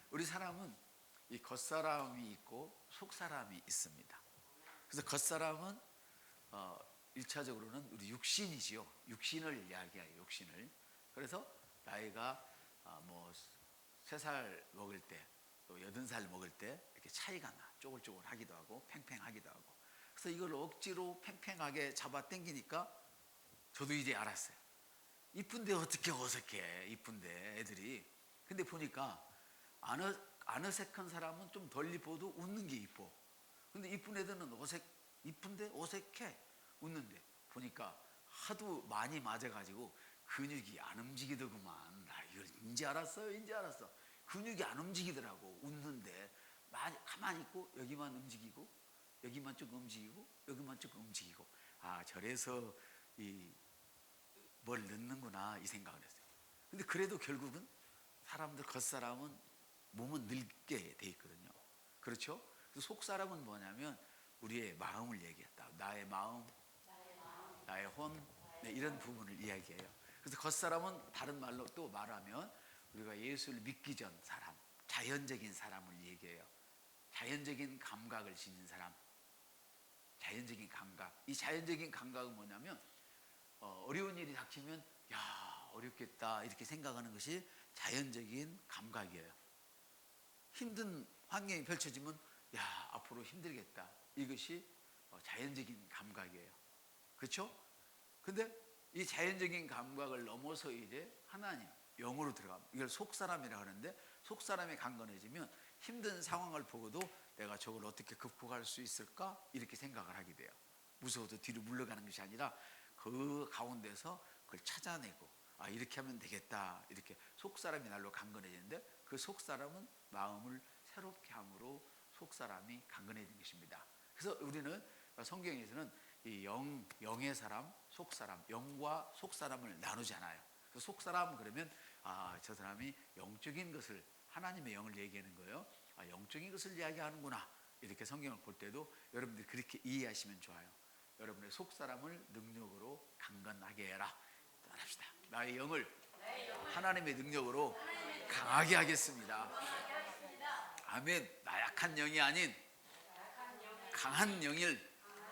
우리 사람은 이 겉사람이 있고 속사람이 있습니다. 그래서 겉사람은 1차적으로는 우리 육신이지요. 육신을 이야기해요. 육신을. 그래서 나이가 뭐 3살 먹을 때 또 80살 먹을 때 이렇게 차이가 나. 쪼글쪼글하기도 하고 팽팽하기도 하고. 그래서 이걸 억지로 팽팽하게 잡아 당기니까 저도 이제 알았어요. 이쁜데 어떻게 어색해. 이쁜데 애들이. 근데 보니까 안 어색한 사람은 좀 덜 이뻐도 웃는 게 이뻐. 근데 이쁜 애들은 이쁜데 어색해. 웃는데. 보니까 하도 많이 맞아가지고 근육이 안 움직이더구만. 나 이걸 인지 알았어요. 인지 알았어. 근육이 안 움직이더라고. 웃는데 가만히 있고 여기만 움직이고 여기만 쭉 움직이고 여기만 쭉 움직이고. 아, 저래서 뭘 넣는구나 이 생각을 했어요. 근데 그래도 결국은 사람들 겉사람은 몸은 늙게 돼 있거든요. 그렇죠? 그래서 속사람은 뭐냐면 우리의 마음을 얘기했다. 나의 마음, 나의 혼, 네, 이런 부분을 이야기해요. 그래서 겉사람은 다른 말로 또 말하면 우리가 예수를 믿기 전 사람, 자연적인 사람을 얘기해요. 자연적인 감각을 지닌 사람, 자연적인 감각. 이 자연적인 감각은 뭐냐면 어려운 일이 닥치면 야, 어렵겠다 이렇게 생각하는 것이 자연적인 감각이에요. 힘든 환경이 펼쳐지면 야, 앞으로 힘들겠다. 이것이 자연적인 감각이에요. 그렇죠? 근데 이 자연적인 감각을 넘어서 이제 하나님, 영으로 들어가면 이걸 속사람이라고 하는데, 속사람이 강건해지면 힘든 상황을 보고도 내가 저걸 어떻게 극복할 수 있을까? 이렇게 생각을 하게 돼요. 무서워도 뒤로 물러가는 것이 아니라 그 가운데서 그걸 찾아내고 이렇게 하면 되겠다. 이렇게 속사람이 날로 강건해지는데, 그 속사람은 마음을 새롭게 함으로 속사람이 강건해지는 것입니다. 그래서 우리는 성경에서는 이 영의 사람, 속사람, 영과 속사람을 나누잖아요. 그 속사람 그러면 저 사람이 영적인 것을, 하나님의 영을 얘기하는 거예요. 영적인 것을 이야기하는구나. 이렇게 성경을 볼 때도 여러분들이 그렇게 이해하시면 좋아요. 여러분의 속사람을 능력으로 강건하게 해라. 따라합시다. 나의 영을 하나님의 능력으로 강하게 하겠습니다. 아멘. 나약한 영이 아닌 강한 영을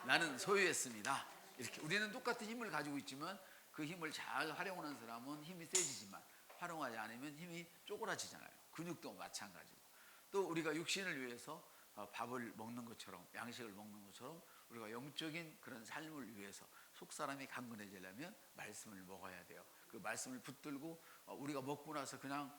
나는 소유했습니다. 이렇게 우리는 똑같은 힘을 가지고 있지만 그 힘을 잘 활용하는 사람은 힘이 세지지만 활용하지 않으면 힘이 쪼그라지잖아요. 근육도 마찬가지고. 또 우리가 육신을 위해서 밥을 먹는 것처럼, 양식을 먹는 것처럼 우리가 영적인 그런 삶을 위해서 속사람이 강건해지려면 말씀을 먹어야 돼요. 그 말씀을 붙들고 우리가 먹고 나서 그냥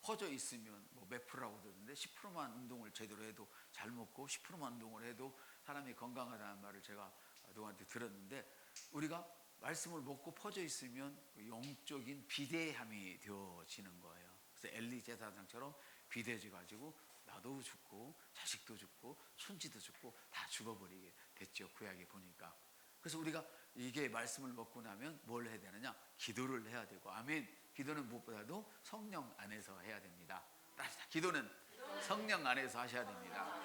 퍼져 있으면 몇 프로라고 그러는데 10%만 운동을 제대로 해도, 잘 먹고 10%만 운동을 해도 사람이 건강하다는 말을 제가 누구한테 들었는데, 우리가 말씀을 먹고 퍼져 있으면 영적인 비대함이 되어지는 거예요. 그래서 엘리 제사장처럼 비대해져 가지고 나도 죽고 자식도 죽고 손지도 죽고 다 죽어버리게 됐죠. 구약에 보니까. 그래서 우리가 이게 말씀을 먹고 나면 뭘 해야 되느냐? 기도를 해야 되고. 아멘. 기도는 무엇보다도 성령 안에서 해야 됩니다. 기도는 성령 안에서 하셔야 됩니다.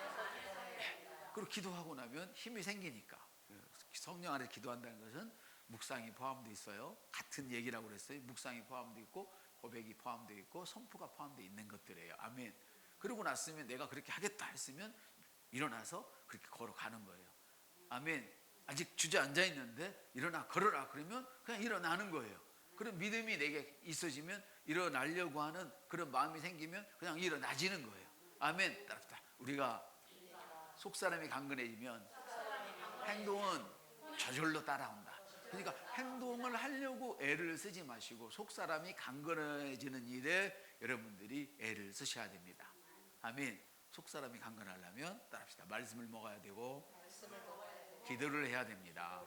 그리고 기도하고 나면 힘이 생기니까. 성령 안에서 기도한다는 것은 묵상이 포함되어 있어요. 같은 얘기라고 그랬어요. 묵상이 포함되어 있고 고백이 포함되어 있고 선포가 포함되어 있는 것들이에요. 아멘. 그러고 났으면 내가 그렇게 하겠다 했으면 일어나서 그렇게 걸어가는 거예요. 아멘. 아직 주저앉아 있는데 일어나 걸어라 그러면 그냥 일어나는 거예요. 그런 믿음이 내게 있어지면, 일어나려고 하는 그런 마음이 생기면 그냥 일어나지는 거예요. 아멘. 따라합시다. 우리가 속사람이 강건해지면 행동은 저절로 따라온다. 그러니까 행동을 하려고 애를 쓰지 마시고 속사람이 강건해지는 일에 여러분들이 애를 쓰셔야 됩니다. 아멘. 속사람이 강건하려면 따라합시다. 말씀을 먹어야 되고 기도를 해야 됩니다.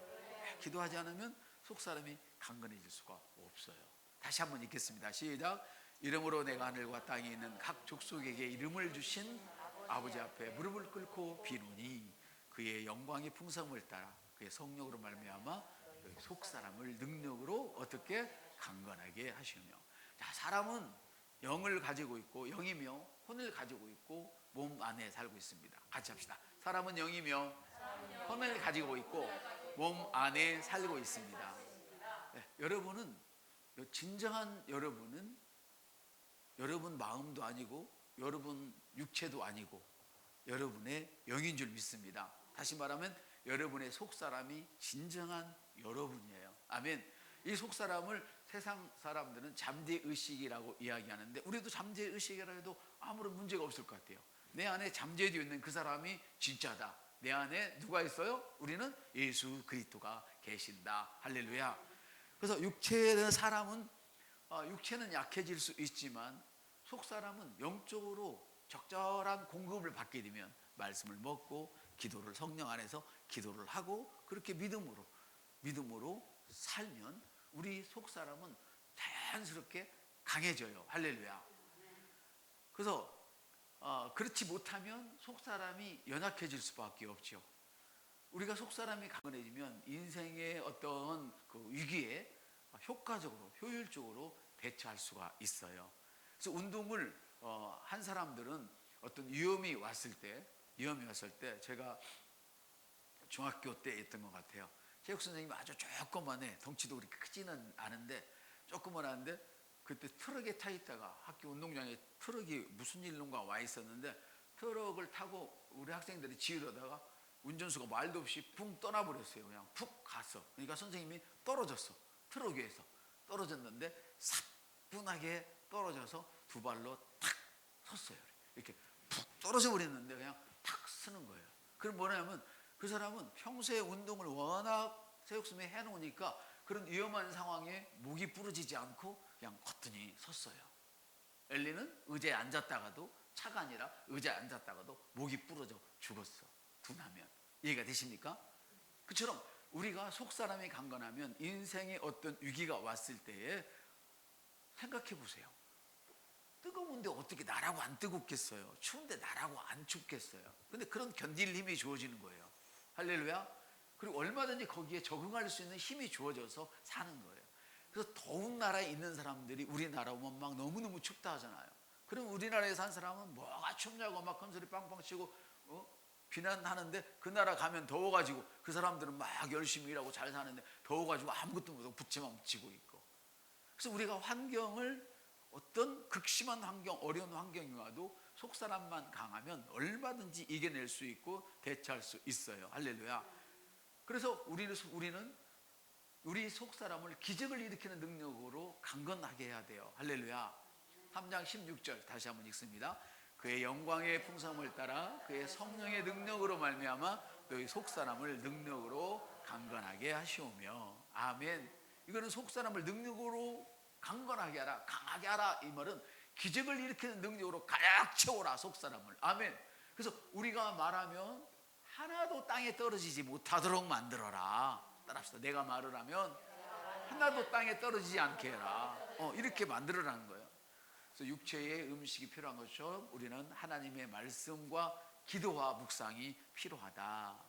기도하지 않으면 속사람이 강건해질 수가 없어요. 다시 한번 읽겠습니다. 시작. 이름으로 내가 하늘과 땅에 있는 각 족속에게 이름을 주신 아버지 앞에 무릎을 꿇고 비노니 그의 영광의 풍성을 따라 그의 성령으로 말미암아 속사람을 능력으로 어떻게 강건하게 하시며. 자, 사람은 영을 가지고 있고 영이며 혼을 가지고 있고 몸 안에 살고 있습니다. 같이 합시다. 사람은 영이며 혼을 가지고 있고 몸 안에 살고 있습니다. 네, 여러분은 진정한 여러분은 여러분 마음도 아니고 여러분 육체도 아니고 여러분의 영인 줄 믿습니다. 다시 말하면 여러분의 속사람이 진정한 여러분이에요. 아멘. 이 속사람을 세상 사람들은 잠재의식이라고 이야기하는데 우리도 잠재의식이라 해도 아무런 문제가 없을 것 같아요. 내 안에 잠재되어 있는 그 사람이 진짜다. 내 안에 누가 있어요? 우리는 예수 그리스도가 계신다. 할렐루야. 그래서 육체에 대한 사람은 육체는 약해질 수 있지만 속사람은 영적으로 적절한 공급을 받게 되면 말씀을 먹고 기도를 성령 안에서 기도를 하고 그렇게 믿음으로 살면 우리 속사람은 자연스럽게 강해져요. 할렐루야. 그래서 그렇지 못하면 속사람이 연약해질 수밖에 없죠. 우리가 속사람이 강건해지면 인생의 어떤 그 위기에 효과적으로 효율적으로 대처할 수가 있어요. 그래서 운동을 한 사람들은 어떤 위험이 왔을 때 제가 중학교 때 했던 것 같아요. 체육 선생님이 아주 조그만해, 덩치도 그렇게 크지는 않은데 조그만한데 그때 트럭에 타 있다가 학교 운동장에 트럭이 무슨 일론가 와 있었는데 트럭을 타고 우리 학생들이 지으려다가 운전수가 말도 없이 붕 떠나버렸어요. 그냥 푹 갔어. 그러니까 선생님이 떨어졌어. 트럭 위에서 떨어졌는데 사뿐하게 떨어져서 두 발로 탁 섰어요. 이렇게 푹 떨어져 버렸는데 그냥 탁 서는 거예요. 그럼 뭐냐면 그 사람은 평소에 운동을 워낙 체육선생님이 해놓으니까 그런 위험한 상황에 목이 부러지지 않고 그냥 거뜬히 섰어요. 엘리는 의자에 앉았다가도 차가 아니라 의자에 앉았다가도 목이 부러져 죽었어. 둔하면. 이해가 되십니까? 그처럼 우리가 속사람이 강건하면 인생의 어떤 위기가 왔을 때에 생각해 보세요. 뜨거운데 어떻게 나라고 안 뜨겁겠어요? 추운데 나라고 안 춥겠어요? 근데 그런 견딜 힘이 주어지는 거예요. 할렐루야. 그리고 얼마든지 거기에 적응할 수 있는 힘이 주어져서 사는 거예요. 그래서 더운 나라에 있는 사람들이 우리나라 오면 막 너무너무 춥다 하잖아요. 그럼 우리나라에 산 사람은 뭐가 춥냐고 막 큰소리 빵빵 치고 비난하는데 그 나라 가면 더워가지고 그 사람들은 막 열심히 일하고 잘 사는데 더워가지고 아무것도 못하고 부채만 묻히고 있고. 그래서 우리가 환경을 어떤 극심한 환경, 어려운 환경이 와도 속사람만 강하면 얼마든지 이겨낼 수 있고 대처할 수 있어요. 할렐루야. 그래서 우리는 우리 속사람을 기적을 일으키는 능력으로 강건하게 해야 돼요. 할렐루야. 3장 16절 다시 한번 읽습니다. 그의 영광의 풍성함을 따라 그의 성령의 능력으로 말미암아 너희 속사람을 능력으로 강건하게 하시오며. 아멘. 이거는 속사람을 능력으로 강건하게 하라, 강하게 하라. 이 말은 기적을 일으키는 능력으로 가득 채워라 속사람을. 아멘. 그래서 우리가 말하면 하나도 땅에 떨어지지 못하도록 만들어라. 따라합시다. 내가 말을 하면 하나도 땅에 떨어지지 않게 해라. 이렇게 만들어라는 거예요. 그래서 육체의 음식이 필요한 것처럼 우리는 하나님의 말씀과 기도와 묵상이 필요하다.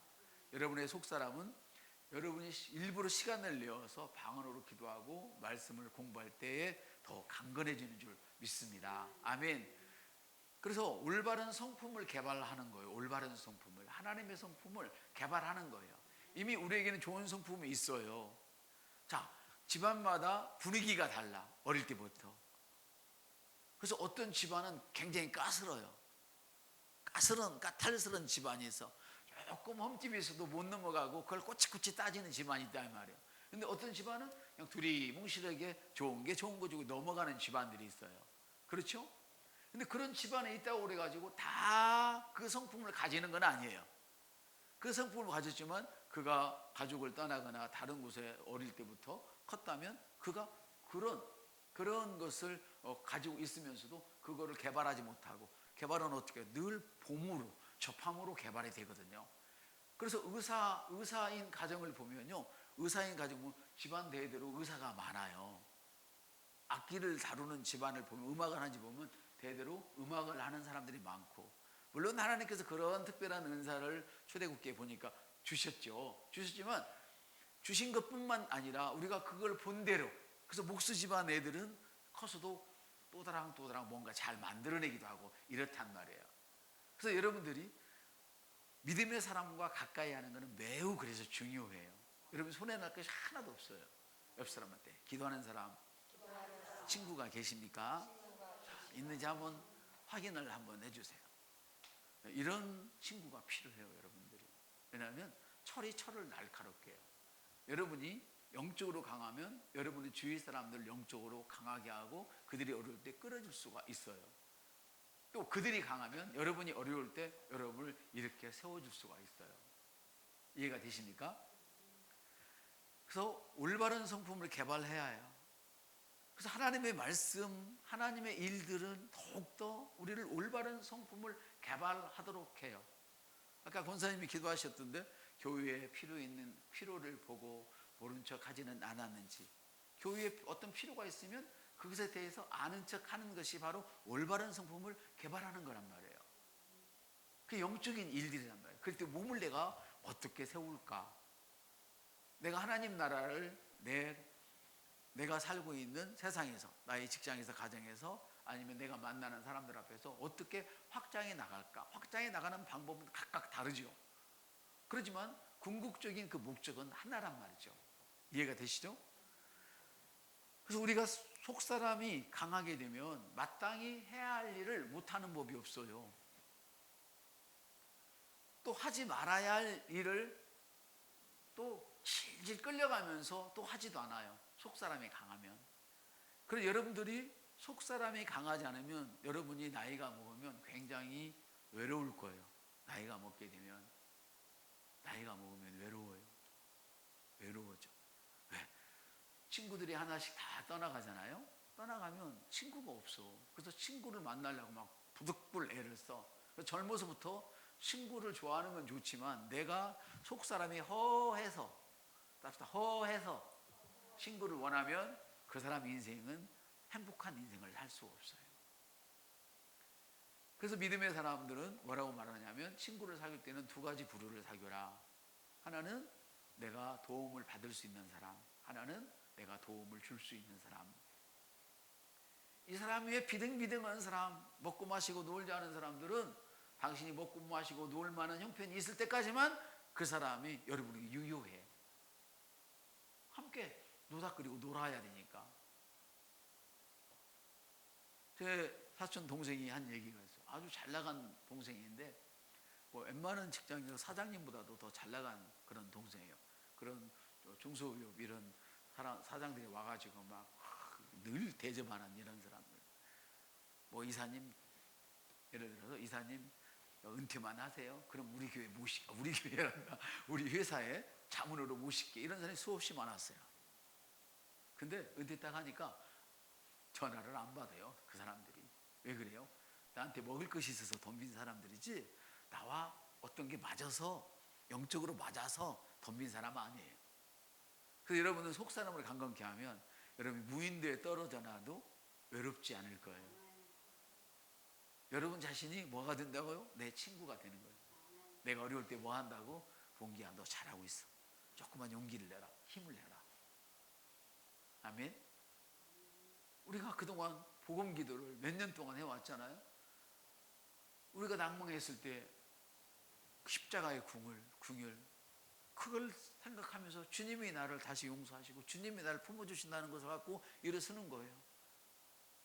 여러분의 속사람은 여러분이 일부러 시간을 내어서 방 안으로 기도하고 말씀을 공부할 때에 더 강건해지는 줄 믿습니다. 아멘. 그래서 올바른 성품을 개발하는 거예요. 올바른 성품을, 하나님의 성품을 개발하는 거예요. 이미 우리에게는 좋은 성품이 있어요. 자, 집안마다 분위기가 달라. 어릴 때부터. 그래서 어떤 집안은 굉장히 까탈스러운 집안이 있어. 조금 험집이 있어도 못 넘어가고 그걸 꼬치꼬치 따지는 집안이 있다 이 말이에요. 근데 어떤 집안은 그냥 두리뭉실하게 좋은 게 좋은 거 주고 넘어가는 집안들이 있어요. 그렇죠? 근데 그런 집안에 있다고 그래가지고 다 그 성품을 가지는 건 아니에요. 그 성품을 가졌지만 그가 가족을 떠나거나 다른 곳에 어릴 때부터 컸다면 그가 그런 것을 가지고 있으면서도 그거를 개발하지 못하고, 개발은 어떻게 해요? 늘 봄으로 접함으로 개발이 되거든요. 그래서 의사인 가정을 보면요, 의사인 가정은 집안 대대로 의사가 많아요. 악기를 다루는 집안을 보면, 음악을 하는 집 보면 대대로 음악을 하는 사람들이 많고, 물론 하나님께서 그런 특별한 은사를 초대국기에 보니까 주셨지만 주신 것뿐만 아니라 우리가 그걸 본대로, 그래서 목수 집안 애들은 커서도 또다랑 뭔가 잘 만들어내기도 하고 이렇단 말이에요. 그래서 여러분들이 믿음의 사람과 가까이 하는 것은 매우 그래서 중요해요. 여러분 손에 날 것이 하나도 없어요. 옆 사람한테 기도하는 사람 친구가 계십니까? 자, 있는지 한번 확인을 한번 해주세요. 이런 친구가 필요해요, 여러분들이. 왜냐하면 철이 철을 날카롭게 해요. 여러분이 영적으로 강하면 여러분의 주위 사람들 영적으로 강하게 하고 그들이 어려울 때 끌어줄 수가 있어요. 또 그들이 강하면 여러분이 어려울 때 여러분을 이렇게 세워줄 수가 있어요. 이해가 되십니까? 그래서 올바른 성품을 개발해야 해요. 그래서 하나님의 말씀, 하나님의 일들은 더욱더 우리를 올바른 성품을 개발하도록 해요. 아까 권사님이 기도하셨던데 교회에 필요 있는 필요를 보고 모른 척 하지는 않았는지, 교회에 어떤 필요가 있으면 그것에 대해서 아는 척 하는 것이 바로 올바른 성품을 개발하는 거란 말이에요. 그 영적인 일들이란 말이에요. 그럴 때 몸을 내가 어떻게 세울까? 내가 하나님 나라를 내가 살고 있는 세상에서, 나의 직장에서, 가정에서, 아니면 내가 만나는 사람들 앞에서 어떻게 확장해 나갈까? 확장해 나가는 방법은 각각 다르죠. 그렇지만 궁극적인 그 목적은 하나란 말이죠. 이해가 되시죠? 그래서 우리가 속사람이 강하게 되면 마땅히 해야 할 일을 못하는 법이 없어요. 또 하지 말아야 할 일을 또 질질 끌려가면서 또 하지도 않아요. 속사람이 강하면. 그래서 여러분들이 속사람이 강하지 않으면 여러분이 나이가 먹으면 굉장히 외로울 거예요. 나이가 먹게 되면, 나이가 먹으면 외로워요. 외로워져. 왜? 친구들이 하나씩 다 떠나가잖아요. 떠나가면 친구가 없어. 그래서 친구를 만나려고 막 부득불 애를 써. 젊어서부터 친구를 좋아하는 건 좋지만 내가 속사람이 허해서 친구를 원하면 그 사람 인생은 행복한 인생을 살 수 없어요. 그래서 믿음의 사람들은 뭐라고 말하냐면 친구를 사귈 때는 두 가지 부류를 사귀라. 하나는 내가 도움을 받을 수 있는 사람, 하나는 내가 도움을 줄 수 있는 사람. 이 사람 위에 비등비등한 사람, 먹고 마시고 놀자 하는 사람들은 당신이 먹고 마시고 놀 만한 형편이 있을 때까지만 그 사람이 여러분에게 유효해. 함께 노닥거리고 놀아야 되니까. 제 사촌 동생이 한 얘기가 있어요. 아주 잘 나간 동생인데 뭐 웬만한 직장에서 사장님보다도 더 잘 나간 그런 동생이에요. 그런 중소기업 이런 사장들이 와가지고 막 늘 대접하는 이런 사람들. 뭐 이사님, 예를 들어서 이사님 은퇴만 하세요. 그럼 우리 교회 우리 교회란다. 우리 회사에 자문으로 모실게. 이런 사람이 수없이 많았어요. 근데 은퇴 딱 하니까 전화를 안 받아요. 그 사람들이. 왜 그래요? 나한테 먹을 것이 있어서 덤빈 사람들이지 나와 어떤 게 맞아서, 영적으로 맞아서 덤빈 사람 아니에요. 그래서 여러분은 속사람을 강건케 하면 여러분이 무인도에 떨어져 놔도 외롭지 않을 거예요. 여러분 자신이 뭐가 된다고요? 내 친구가 되는 거예요. 내가 어려울 때 뭐 한다고? 봉기야, 너 잘하고 있어. 조금만 용기를 내라. 힘을 내라. 아멘. 우리가 그동안 복음 기도를 몇 년 동안 해왔잖아요. 우리가 낭망했을 때 십자가의 궁을 그걸 생각하면서 주님이 나를 다시 용서하시고 주님이 나를 품어주신다는 것을 갖고 일어서는 거예요.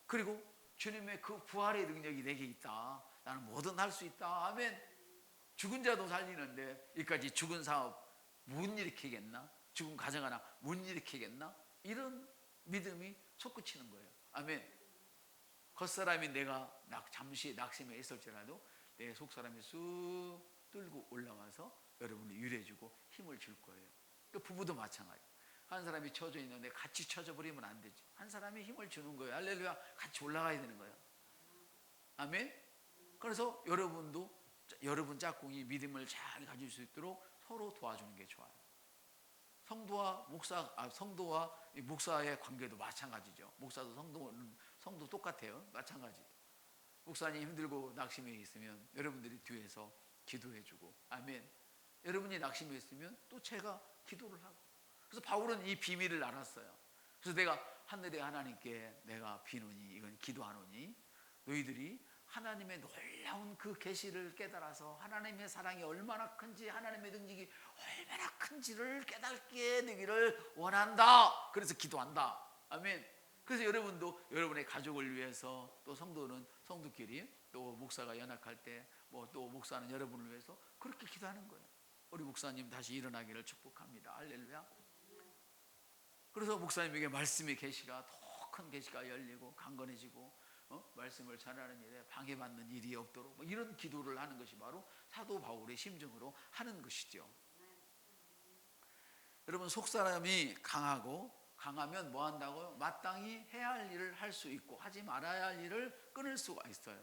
그리고 주님의 그 부활의 능력이 내게 있다. 나는 뭐든 할 수 있다. 아멘. 죽은 자도 살리는데 이까지 죽은 사업 못 일으키겠나? 죽은 가정 하나 못 일으키겠나? 이런 믿음이 솟구치는 거예요. 아멘. 겉사람이 내가 잠시 낙심해 있을지라도 내 속사람이 쑥 뚫고 올라와서 여러분을 유래해주고 힘을 줄 거예요. 또 부부도 마찬가지. 한 사람이 처져 있는데 같이 처져 버리면 안 되지. 한 사람이 힘을 주는 거예요. 할렐루야. 같이 올라가야 되는 거예요. 아멘. 그래서 여러분 짝꿍이 믿음을 잘 가질 수 있도록 서로 도와주는 게 좋아요. 성도와 목사의 관계도 마찬가지죠. 목사도 성도 똑같아요. 마찬가지죠. 목사님 힘들고 낙심해 있으면 여러분들이 뒤에서 기도해주고, 아멘. 여러분이 낙심해 있으면 또 제가 기도를 하고. 그래서 바울은 이 비밀을 알았어요. 그래서 내가 하늘의 하나님께 내가 비노니, 이건 기도하노니, 너희들이 하나님의 놀라운 그 계시를 깨달아서 하나님의 사랑이 얼마나 큰지, 하나님의 능력이 얼마나 큰지를 깨닫게 되기를 원한다. 그래서 기도한다. 아멘. 그래서 여러분도 여러분의 가족을 위해서, 또 성도는 성도끼리, 또 목사가 연약할 때 뭐 또 목사는 여러분을 위해서 그렇게 기도하는 거예요. 우리 목사님 다시 일어나기를 축복합니다. 할렐루야. 그래서 목사님에게 말씀의 계시가, 더 큰 계시가 열리고 강건해지고 말씀을 전하는 일에 방해받는 일이 없도록 이런 기도를 하는 것이 바로 사도 바울의 심정으로 하는 것이죠. 여러분, 속사람이 강하면 뭐 한다고요? 마땅히 해야 할 일을 할 수 있고 하지 말아야 할 일을 끊을 수가 있어요.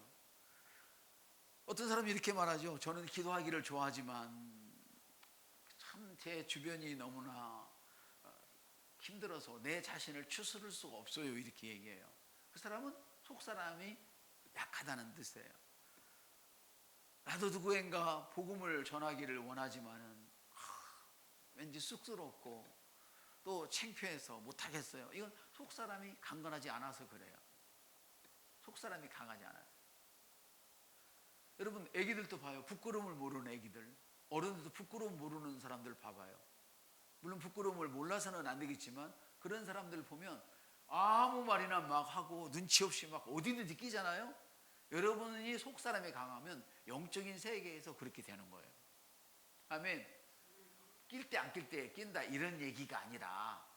어떤 사람이 이렇게 말하죠. 저는 기도하기를 좋아하지만 참 제 주변이 너무나 힘들어서 내 자신을 추스를 수가 없어요. 이렇게 얘기해요. 그 사람은 속사람이 약하다는 뜻이에요. 나도 누구인가 복음을 전하기를 원하지만은 왠지 쑥스럽고 또 창피해서 못하겠어요. 이건 속사람이 강건하지 않아서 그래요. 속사람이 강하지 않아요. 여러분, 애기들도 봐요. 부끄러움을 모르는 애기들, 어른들도 부끄러움 모르는 사람들 봐봐요. 물론 부끄러움을 몰라서는 안 되겠지만 그런 사람들 보면 아무 말이나 막 하고 눈치 없이 막 어디든지 끼잖아요. 여러분이 속사람이 강하면 영적인 세계에서 그렇게 되는 거예요. 아멘. 낄 때 안 낄 때 낀다 이런 얘기가 아니라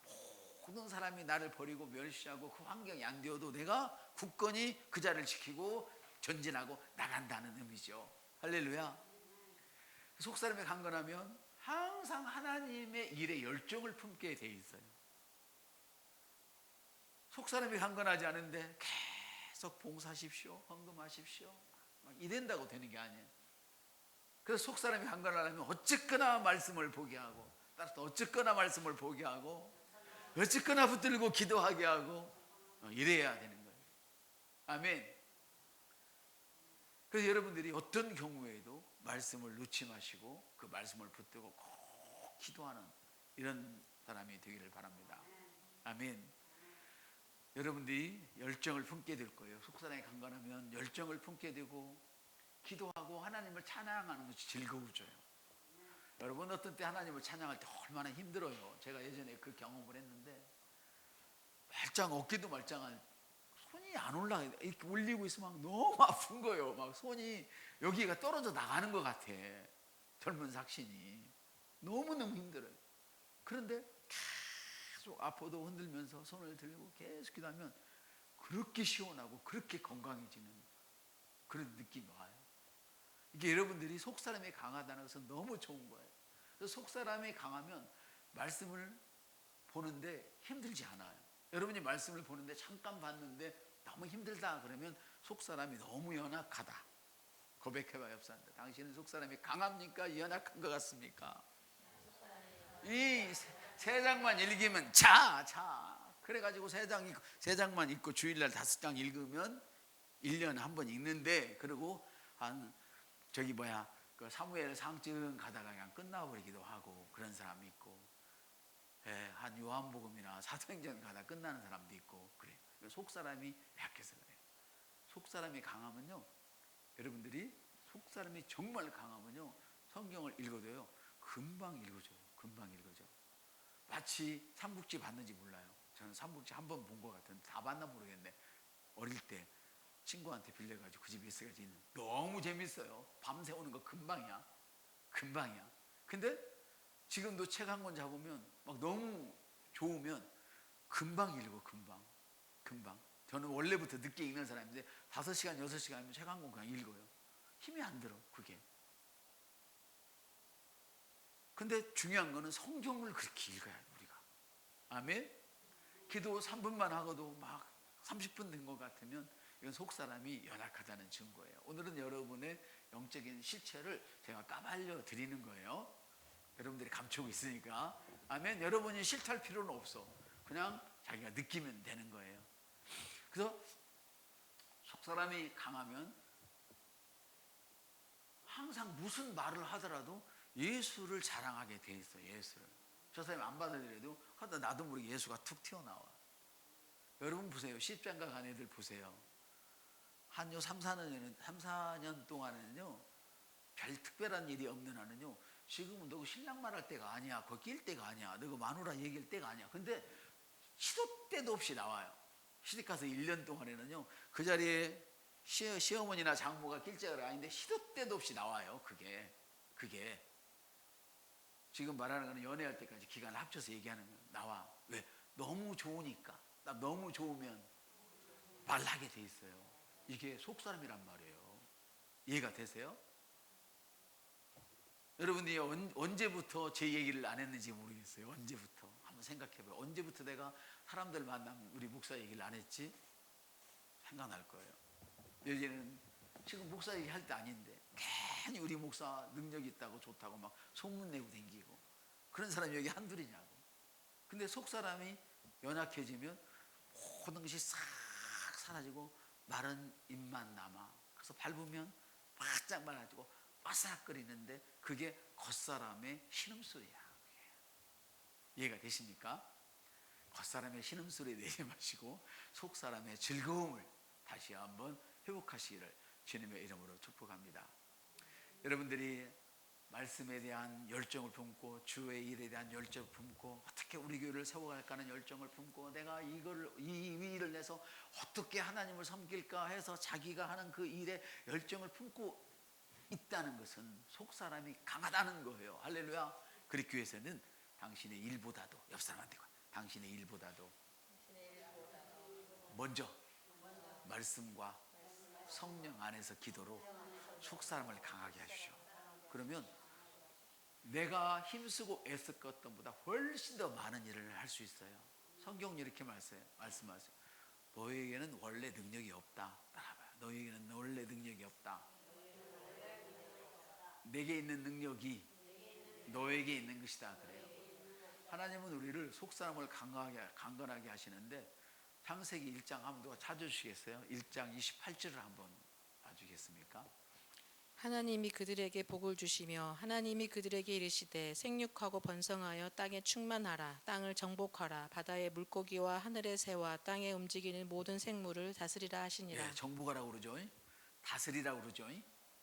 모든 사람이 나를 버리고 멸시하고 그 환경이 안 되어도 내가 굳건히 그 자리를 지키고 전진하고 나간다는 의미죠. 할렐루야. 속사람이 강건하면 항상 하나님의 일에 열정을 품게 돼 있어요. 속사람이 강건하지 않은데 계속 봉사하십시오, 헌금하십시오 막 이런다고 되는 게 아니에요. 그래서 속사람이 강건하려면 어쨌거나 말씀을 보게 하고, 따라서 어쨌거나 말씀을 보게 하고, 어쨌거나 붙들고 기도하게 하고 이래야 되는 거예요. 아멘. 그래서 여러분들이 어떤 경우에도 말씀을 놓지 마시고 그 말씀을 붙들고 꼭 기도하는 이런 사람이 되기를 바랍니다. 아멘. 여러분들이 열정을 품게 될 거예요. 속사람이 강건하면 열정을 품게 되고 기도하고 하나님을 찬양하는 것이 즐거워져요. 여러분, 어떤 때 하나님을 찬양할 때 얼마나 힘들어요. 제가 예전에 그 경험을 했는데 어깨도 말짱한 손이 안 올라가. 이렇게 올리고 있으면 막 너무 아픈 거예요. 막 손이 여기가 떨어져 나가는 것 같아. 젊은 삭신이 너무너무 힘들어요. 그런데 계속 아파도 흔들면서 손을 들고 계속 기도하면 그렇게 시원하고 그렇게 건강해지는 그런 느낌이 와요. 이게 여러분들이 속사람이 강하다는 것은 너무 좋은 거예요. 그래서 속사람이 강하면 말씀을 보는데 힘들지 않아요. 여러분이 말씀을 보는데 잠깐 봤는데 너무 힘들다 그러면 속사람이 너무 연약하다. 고백해봐요. 옆사람들, 당신은 속사람이 강합니까? 연약한 것 같습니까? 이 세 장만 읽으면 그래가지고 세 장만 읽고 주일날 5장 읽으면 1년에 한 번 읽는데, 그리고 그 사무엘 상쯤 가다가 그냥 끝나버리기도 하고 그런 사람이 있고, 한 요한복음이나 사도행전 가다 끝나는 사람도 있고 그래요. 속사람이 약해서 그래요. 속사람이 강하면요, 여러분들이 속사람이 정말 강하면요, 성경을 읽어도요 금방 읽어져요. 마치 삼국지 봤는지 몰라요. 저는 삼국지 한 번 본 것 같은데 다 봤나 모르겠네. 어릴 때 친구한테 빌려가지고 그 집에 있어가지고 너무 재밌어요. 밤새 오는 거 금방이야. 근데 지금도 책 한 권 잡으면 막 너무 좋으면 금방 읽어. 금방. 저는 원래부터 늦게 읽는 사람인데 5시간, 6시간이면 책 한 권 그냥 읽어요. 힘이 안 들어 그게. 근데 중요한 거는 성경을 그렇게 읽어야 돼, 우리가. 아멘. 기도 3분만 하고도 막 30분 된 것 같으면 이건 속사람이 연약하다는 증거예요. 오늘은 여러분의 영적인 실체를 제가 까발려 드리는 거예요. 여러분들이 감추고 있으니까. 아멘. 여러분이 실토할 필요는 없어. 그냥 자기가 느끼면 되는 거예요. 그래서 속사람이 강하면 항상 무슨 말을 하더라도 예수를 자랑하게 돼 있어요. 예수를. 저 사람이 안 받아들여도 하다 나도 모르게 예수가 툭 튀어나와. 여러분 보세요. 십장가 간 애들 보세요. 한 3-4년 동안에는요, 별 특별한 일이 없는 한은요, 지금은 너 신랑 말할 때가 아니야. 그거 낄 때가 아니야. 너 마누라 얘기할 때가 아니야. 근데 시도 때도 없이 나와요. 시집 가서 1년 동안에는요, 그 자리에 시어머니나 장모가 길자가 아닌데 시도 때도 없이 나와요. 그게 지금 말하는 거는 연애할 때까지 기간을 합쳐서 얘기하는 거예요. 나와. 왜? 너무 좋으니까. 나 너무 좋으면 말하게 돼 있어요. 이게 속사람이란 말이에요. 이해가 되세요? 여러분이 언제부터 제 얘기를 안 했는지 모르겠어요. 언제부터 한번 생각해봐요. 언제부터 내가 사람들 만나면 우리 목사 얘기를 안 했지? 생각날 거예요. 여기는 지금 목사 얘기할 때 아닌데 괜히 우리 목사 능력 있다고 좋다고 막 소문내고 댕기고 그런 사람이 여기 한둘이냐고. 근데 속사람이 연약해지면 모든 것이 싹 사라지고 마른 입만 남아. 그래서 밟으면 바짝 말라지고 바삭거리는데 그게 겉사람의 신음소리야. 이해가 되십니까? 겉사람의 신음소리 내지 마시고 속사람의 즐거움을 다시 한번 회복하시기를 주님의 이름으로 축복합니다. 여러분들이 말씀에 대한 열정을 품고 주의 일에 대한 열정을 품고 어떻게 우리 교회를 세워갈까 하는 열정을 품고 내가 이 일을 내서 어떻게 하나님을 섬길까 해서 자기가 하는 그 일에 열정을 품고 있다는 것은 속사람이 강하다는 거예요. 할렐루야. 그렇기 위해서는 당신의 일보다도 옆 사람한테 당신의 일보다도 먼저 말씀과 성령 안에서 기도로 속사람을 강하게 하십시오. 그러면 내가 힘쓰고 애썼던 것보다 훨씬 더 많은 일을 할 수 있어요. 성경이 이렇게 말씀하세요. 너에게는 원래 능력이 없다. 따라봐요. 너에게는 원래 능력이 없다. 내게 있는 능력이 너에게 있는 것이다. 그래요. 하나님은 우리를 속사람을 강건하게 하시는데 창세기 1장 한번 누가 찾아주시겠어요? 1장 28절을 한번 봐주겠습니까? 하나님이 그들에게 복을 주시며 하나님이 그들에게 이르시되 생육하고 번성하여 땅에 충만하라. 땅을 정복하라. 바다의 물고기와 하늘의 새와 땅에 움직이는 모든 생물을 다스리라 하시니라. 예, 정복하라고 그러죠. 다스리라고 그러죠.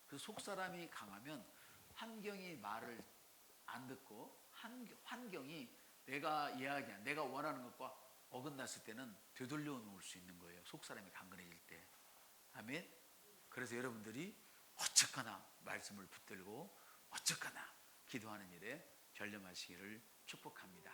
그 속사람이 강하면 환경이 말을 안 듣고 환경이 내가 이야기한 내가 원하는 것과 어긋났을 때는 되돌려 놓을 수 있는 거예요. 속사람이 강건해질 때. 아멘. 그래서 여러분들이 어쨌거나 말씀을 붙들고 어쨌거나 기도하는 일에 전념하시기를 축복합니다.